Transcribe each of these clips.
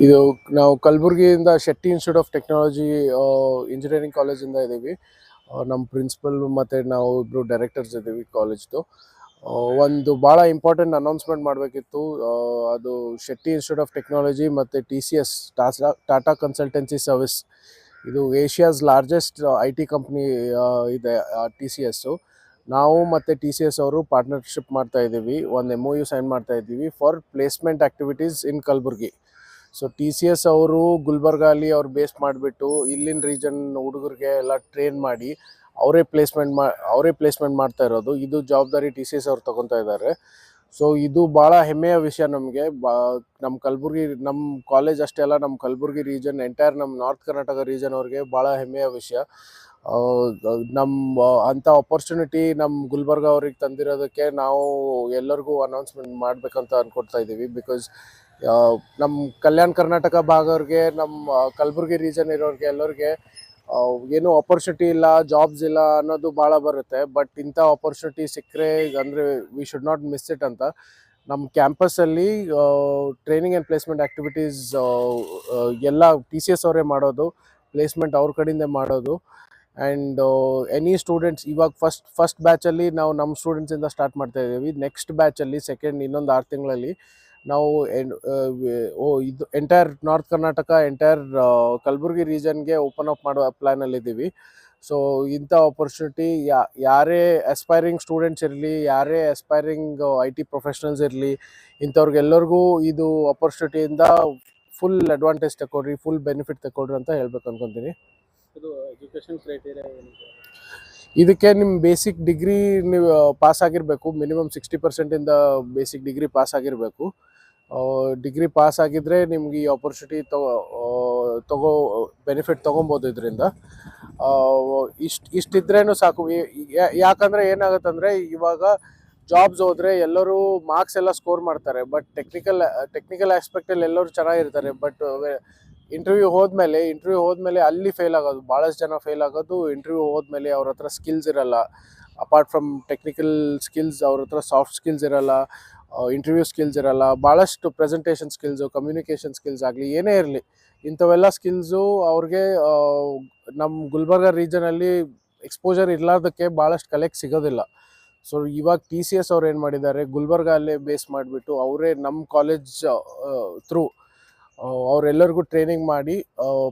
ಇದು ನಾವು ಕಲಬುರಗಿಯಿಂದ Shetty institute of technology engineering ಕಾಲೇಜಿಂದ ಇದ್ದೀವಿ. ನಮ್ಮ ಪ್ರಿನ್ಸಿಪಲ್ ಮತ್ತು ನಾವು ಇಬ್ಬರು ಡೈರೆಕ್ಟರ್ಸ್ ಇದ್ದೀವಿ ಕಾಲೇಜ್ದು. ಒಂದು ಭಾಳ ಇಂಪಾರ್ಟೆಂಟ್ ಅನೌನ್ಸ್ಮೆಂಟ್ ಮಾಡಬೇಕಿತ್ತು. ಅದು ಶೆಟ್ಟಿ ಇನ್ಸ್ಟಿಟ್ಯೂಟ್ ಆಫ್ ಟೆಕ್ನಾಲಜಿ ಮತ್ತು TCS ಟಾಟಾ ಕನ್ಸಲ್ಟೆನ್ಸಿ ಸರ್ವಿಸ್, ಇದು ಏಷ್ಯಾಸ್ ಲಾರ್ಜೆಸ್ಟ್ IT ಕಂಪ್ನಿ ಇದೆ TCS. ನಾವು ಮತ್ತು TCS ಅವರು ಪಾರ್ಟ್ನರ್ಶಿಪ್ ಮಾಡ್ತಾ ಇದ್ದೀವಿ. ಒಂದು MOU ಸೈನ್ ಮಾಡ್ತಾ ಇದ್ದೀವಿ for placement activities in Kalaburagi. So TCS ಅವರು ಗುಲ್ಬರ್ಗಾಲಿ ಅವ್ರು ಬೇಸ್ ಮಾಡಿಬಿಟ್ಟು ಇಲ್ಲಿನ ರೀಜನ್ ಹುಡುಗರಿಗೆ ಎಲ್ಲ ಟ್ರೈನ್ ಮಾಡಿ ಅವರೇ ಪ್ಲೇಸ್ಮೆಂಟ್ ಮಾಡ್ತಾ ಇರೋದು. ಇದು ಜವಾಬ್ದಾರಿ TCS ಅವ್ರು ತೊಗೊತಾ ಇದ್ದಾರೆ. ಸೊ ಇದು ಭಾಳ ಹೆಮ್ಮೆಯ ವಿಷಯ ನಮಗೆ. ನಮ್ಮ ಕಲಬುರ್ಗಿ, ನಮ್ಮ ಕಾಲೇಜ್ ಅಷ್ಟೇ ಅಲ್ಲ, ನಮ್ಮ ಕಲಬುರ್ಗಿ ರೀಜನ್, ಎಂಟೈರ್ ನಮ್ಮ ನಾರ್ತ್ ಕರ್ನಾಟಕ ರೀಜನ್ ಅವ್ರಿಗೆ ಭಾಳ ಹೆಮ್ಮೆಯ ವಿಷಯ. ನಮ್ಮ ಅಂಥ ಆಪರ್ಚುನಿಟಿ ನಮ್ಮ ಗುಲ್ಬರ್ಗ ಅವ್ರಿಗೆ ತಂದಿರೋದಕ್ಕೆ ನಾವು ಎಲ್ಲರಿಗೂ ಅನೌನ್ಸ್ಮೆಂಟ್ ಮಾಡಬೇಕಂತ ಅಂದ್ಕೊಳ್ತಾ ಇದ್ದೀವಿ. ಬಿಕಾಸ್ ನಮ್ಮ ಕಲ್ಯಾಣ ಕರ್ನಾಟಕ ಭಾಗವ್ರಿಗೆ, ನಮ್ಮ ಕಲಬುರ್ಗಿ ರೀಜನ್ ಇರೋರಿಗೆ ಎಲ್ಲರಿಗೆ ಏನೂ ಆಪರ್ಚುನಿಟಿ ಇಲ್ಲ, ಜಾಬ್ಸ್ ಇಲ್ಲ ಅನ್ನೋದು ಭಾಳ ಬರುತ್ತೆ. ಬಟ್ ಇಂಥ ಆಪರ್ಚುನಿಟಿ ಸಿಕ್ಕರೆ ಅಂದರೆ we should not miss it ಅಂತ ನಮ್ಮ ಕ್ಯಾಂಪಸ್ಸಲ್ಲಿ ಟ್ರೈನಿಂಗ್ ಆ್ಯಂಡ್ ಪ್ಲೇಸ್ಮೆಂಟ್ ಆ್ಯಕ್ಟಿವಿಟೀಸ್ ಎಲ್ಲ TCS ಅವರೇ ಮಾಡೋದು, ಪ್ಲೇಸ್ಮೆಂಟ್ ಅವ್ರ ಕಡೆಯಿಂದ ಮಾಡೋದು. ಆ್ಯಂಡ್ ಎನಿ ಸ್ಟೂಡೆಂಟ್ಸ್, ಇವಾಗ ಫಸ್ಟ್ ಬ್ಯಾಚಲ್ಲಿ ನಾವು ನಮ್ಮ ಸ್ಟೂಡೆಂಟ್ಸಿಂದ ಸ್ಟಾರ್ಟ್ ಮಾಡ್ತಾ ಇದ್ದೀವಿ. ನೆಕ್ಸ್ಟ್ ಬ್ಯಾಚಲ್ಲಿ ಇನ್ನೊಂದು 6 ತಿಂಗಳಲ್ಲಿ ನಾವು ಇದು entire north Karnataka, entire Kalaburagi ರೀಜನ್ಗೆ ಓಪನ್ ಅಪ್ ಮಾಡುವ ಪ್ಲ್ಯಾನಲ್ಲಿದ್ದೀವಿ. ಸೊ ಇಂಥ ಆಪರ್ಚುನಿಟಿ ಯಾರೇ ಆಸ್ಪೈರಿಂಗ್ ಸ್ಟೂಡೆಂಟ್ಸ್ ಇರಲಿ, ಯಾರೇ ಆಸ್ಪೈರಿಂಗ್ IT ಪ್ರೊಫೆಷ್ನಲ್ಸ್ ಇರಲಿ, ಇಂಥವ್ರಿಗೆಲ್ಲರಿಗೂ ಇದು ಆಪರ್ಚುನಿಟಿಯಿಂದ ಫುಲ್ ಅಡ್ವಾಂಟೇಜ್ ತಗೊಳ್ರಿ, ಫುಲ್ ಬೆನಿಫಿಟ್ ತಗೊಳ್ರಿ ಅಂತ ಹೇಳ್ಬೇಕು ಅನ್ಕೊತೀನಿ. ಇದು ಎಜುಕೇಷನ್ ಕ್ರೈಟೀರಿಯಾ ಏನಿದೆ? ಇದಕ್ಕೆ ನಿಮ್ಮ ಬೇಸಿಕ್ ಡಿಗ್ರಿ ನೀವು ಪಾಸ್ ಆಗಿರಬೇಕು. ಮಿನಿಮಮ್ 60% ಬೇಸಿಕ್ ಡಿಗ್ರಿ ಪಾಸ್ ಆಗಿರಬೇಕು. ಡಿಗ್ರಿ ಪಾಸ್ ಆಗಿದ್ದರೆ ನಿಮ್ಗೆ ಈ ಆಪರ್ಚುನಿಟಿ ಬೆನಿಫಿಟ್ ತೊಗೊಬೋದು ಇದರಿಂದ. ಇಷ್ಟಿದ್ರೇನು ಸಾಕು. ಯಾಕಂದರೆ ಏನಾಗುತ್ತಂದರೆ, ಇವಾಗ ಜಾಬ್ಸ್ ಹೋದರೆ ಎಲ್ಲರೂ ಮಾರ್ಕ್ಸ್ ಎಲ್ಲ ಸ್ಕೋರ್ ಮಾಡ್ತಾರೆ, ಬಟ್ ಟೆಕ್ನಿಕಲ್ ಆಸ್ಪೆಕ್ಟಲ್ಲಿ ಎಲ್ಲರೂ ಚೆನ್ನಾಗಿರ್ತಾರೆ. ಬಟ್ ಇಂಟರ್ವ್ಯೂ ಹೋದ್ಮೇಲೆ ಅಲ್ಲಿ ಫೇಲ್ ಆಗೋದು, ಭಾಳಷ್ಟು ಜನ ಫೇಲ್ ಆಗೋದು. ಇಂಟರ್ವ್ಯೂ ಹೋದ್ಮೇಲೆ ಅವ್ರ ಹತ್ರ ಸ್ಕಿಲ್ಸ್ ಇರಲ್ಲ. ಅಪಾರ್ಟ್ ಫ್ರಮ್ ಟೆಕ್ನಿಕಲ್ ಸ್ಕಿಲ್ಸ್, ಅವ್ರ ಹತ್ರ ಸಾಫ್ಟ್ ಸ್ಕಿಲ್ಸ್ ಇರಲ್ಲ, ಇಂಟರ್ವ್ಯೂ ಸ್ಕಿಲ್ಸ್ ಇರಲ್ಲ. ಭಾಳಷ್ಟು ಪ್ರೆಸೆಂಟೇಷನ್ ಸ್ಕಿಲ್ಸು, ಕಮ್ಯುನಿಕೇಷನ್ ಸ್ಕಿಲ್ಸ್ ಆಗಲಿ, ಏನೇ ಇರಲಿ, ಇಂಥವೆಲ್ಲ ಸ್ಕಿಲ್ಸು ಅವ್ರಿಗೆ ನಮ್ಮ ಗುಲ್ಬರ್ಗ ರೀಜನಲ್ಲಿ ಎಕ್ಸ್ಪೋಜರ್ ಇರಲಾರ್ದಕ್ಕೆ ಭಾಳಷ್ಟು ಕಲೆಕ್ಟ್ ಸಿಗೋದಿಲ್ಲ. ಸೊ ಇವಾಗ TCS ಅವ್ರು ಏನು ಮಾಡಿದ್ದಾರೆ, ಗುಲ್ಬರ್ಗ ಅಲ್ಲೇ ಬೇಸ್ ಮಾಡಿಬಿಟ್ಟು ಅವರೇ ನಮ್ಮ ಕಾಲೇಜ್ ಥ್ರೂ ಅವರೆಲ್ಲರಿಗೂ ಟ್ರೈನಿಂಗ್ ಮಾಡಿ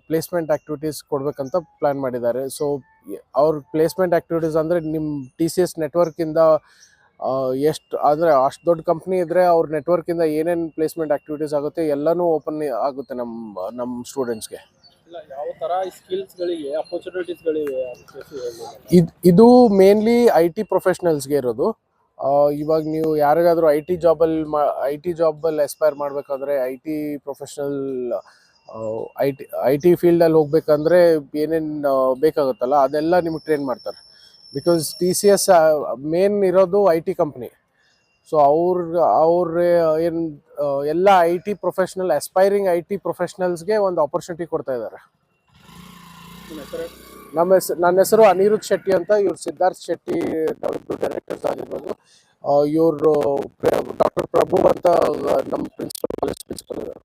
ಪ್ಲೇಸ್ಮೆಂಟ್ ಆ್ಯಕ್ಟಿವಿಟೀಸ್ ಕೊಡಬೇಕಂತ ಪ್ಲ್ಯಾನ್ ಮಾಡಿದ್ದಾರೆ. ಸೊ ಅವ್ರ ಪ್ಲೇಸ್ಮೆಂಟ್ ಆ್ಯಕ್ಟಿವಿಟೀಸ್ ಅಂದರೆ ನಿಮ್ಮ TCS ನೆಟ್ವರ್ಕಿಂದ ಎಷ್ಟು ಅಂದರೆ ಅಷ್ಟು ದೊಡ್ಡ ಕಂಪ್ನಿ ಇದ್ದರೆ ಅವ್ರ ನೆಟ್ವರ್ಕಿಂದ ಏನೇನು ಪ್ಲೇಸ್ಮೆಂಟ್ ಆ್ಯಕ್ಟಿವಿಟೀಸ್ ಆಗುತ್ತೆ ಎಲ್ಲನೂ ಓಪನ್ ಆಗುತ್ತೆ ನಮ್ಮ ಸ್ಟೂಡೆಂಟ್ಸ್ಗೆ. ಇಲ್ಲ, ಯಾವ ಥರ ಸ್ಕಿಲ್ಸ್ಗಳಿಗೆ ಅಪರ್ಚುನಿಟೀಸ್ಗಳಿವೆ? ಇದು ಮೇನ್ಲಿ IT ಪ್ರೊಫೆಷ್ನಲ್ಸ್ಗೆ ಇರೋದು. ಇವಾಗ ನೀವು ಯಾರಿಗಾದರೂ ಐ ಟಿ ಜಾಬಲ್ಲಿ ಎಸ್ಪೈರ್ ಮಾಡಬೇಕಾದ್ರೆ, IT ಪ್ರೊಫೆಷ್ನಲ್ ಐ ಟಿ ಫೀಲ್ಡಲ್ಲಿ ಹೋಗ್ಬೇಕಂದ್ರೆ ಏನೇನು ಬೇಕಾಗುತ್ತಲ್ಲ ಅದೆಲ್ಲ ನಿಮಗೆ ಟ್ರೈನ್ ಮಾಡ್ತಾರೆ. ಬಿಕಾಸ್ TCS ಮೇನ್ ಇರೋದು IT ಕಂಪ್ನಿ. ಸೊ ಅವ್ರ ಏನು ಎಲ್ಲ ಆಸ್ಪೈರಿಂಗ್ IT ಪ್ರೊಫೆಷ್ನಲ್ಸ್ಗೆ ಒಂದು ಆಪರ್ಚುನಿಟಿ ಕೊಡ್ತಾ ಇದ್ದಾರೆ. ನನ್ನ ಹೆಸರು ಅನಿರುದ್ಧ್ ಶೆಟ್ಟಿ ಅಂತ. ಇವ್ರು ಸಿದ್ಧಾರ್ಥ್ ಶೆಟ್ಟಿ ಡೈರೆಕ್ಟರ್ಸ್ ಆಗಿರ್ಬೋದು. ಇವರು ಡಾಕ್ಟರ್ ಪ್ರಭು ಅಂತ ನಮ್ಮ ಪ್ರಿನ್ಸಿಪಲ್ ಇದ್ದಾರೆ.